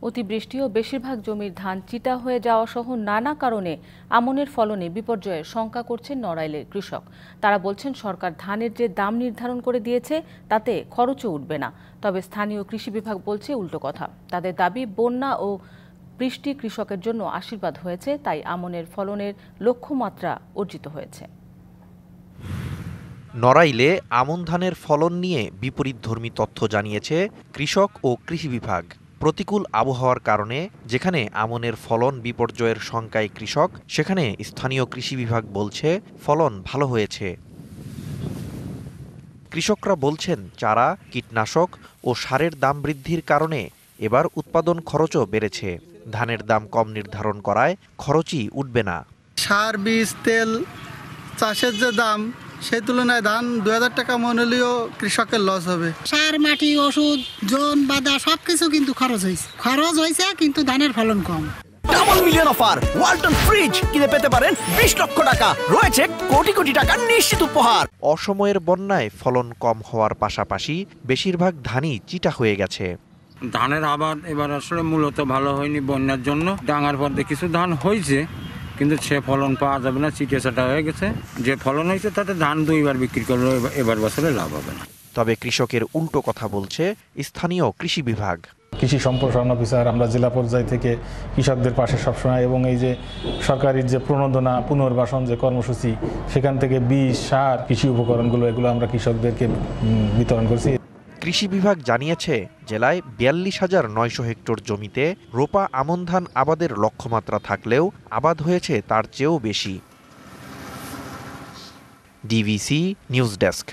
অতিবৃষ্টি ও বেশিরভাগ জমির ধান চিটা হয়ে যাওয়া সহ নানা কারণে আমনের ফলনে বিপর্যয়ের শঙ্কা করছেন নড়াইলের কৃষক। তারা বলছেন সরকার ধানের যে দাম নির্ধারণ করে দিয়েছে তাতে খরচও উঠবে না। তবে স্থানীয় কৃষি বিভাগ বলছে উল্টো কথা। তাদের দাবি, বন্যা ও বৃষ্টি কৃষকের জন্য আশীর্বাদ হয়েছে, তাই আমনের ফলনের লক্ষ্যমাত্রা অর্জিত হয়েছে। নড়াইলে আমন ধানের ফলন নিয়ে বিপরীতধর্মী তথ্য জানিয়েছে কৃষক ও কৃষি বিভাগ। প্রতিকূল আবহাওয়ার কারণে যেখানে আমনের ফলন বিপর্যয়ের শঙ্কায় কৃষক, সেখানে স্থানীয় কৃষি বিভাগ বলছে ফলন ভালো হয়েছে। কৃষকরা বলছেন চারা, কীটনাশক ও সারের দাম বৃদ্ধির কারণে এবার উৎপাদন খরচও বেড়েছে। ধানের দাম কম নির্ধারণ করায় খরচই উঠবে না। সার, বীজ, তেল, চাষের যে দাম, সেই তুলনায় ধান 2000 টাকা মন হলেও কৃষকের লস হবে। সার, মাটি, ওষুধ, জোন, বাদা সবকিছু কিন্তু খরচ হয়েছে, কিন্তু ধানের ফলন কম। Double million offer Walton fridge কিনে পেতে পারেন 20 লক্ষ টাকা, রয়েছে কোটি কোটি টাকার নিশ্চিত উপহার। অসময়ের বন্যায় ফলন কম হওয়ার পাশাপাশি বেশিরভাগ ধানই চিটা হয়ে গেছে। ধানের আবাদ এবার আসলে মূলত ভালো হয়নি বন্যার জন্য। ডাঙার পর্দে কিছু ধান হয়েছে, কিন্তু সে ফলন পাওয়া যাবে না, চিটে চাটা হয়ে গেছে। যে ফলন হয়েছে তাতে ধান 2 বার বিক্রি করলেও এবার বছরে লাভ হবে না। তবে কৃষকের উল্টো কথা বলছে স্থানীয় কৃষি বিভাগ। কৃষি সম্প্রসারণ অফিসার আমরা জেলা পর্যায় থেকে কৃষকদের পাশে সবসময়, এবং এই যে সরকারি যে প্রণোদনা পুনর্বাসন যে কর্মসূচি, সেখান থেকে বীজ, সার, কৃষি উপকরণগুলো এগুলো আমরা কৃষকদেরকে বিতরণ করছি। কৃষি বিভাগ জানিয়েছে জেলায় 42,900 হেক্টর জমিতে রোপা আমন ধান আবাদের লক্ষ্যমাত্রা থাকলেও আবাদ হয়েছে তার চেয়েও বেশি। DVC news desk.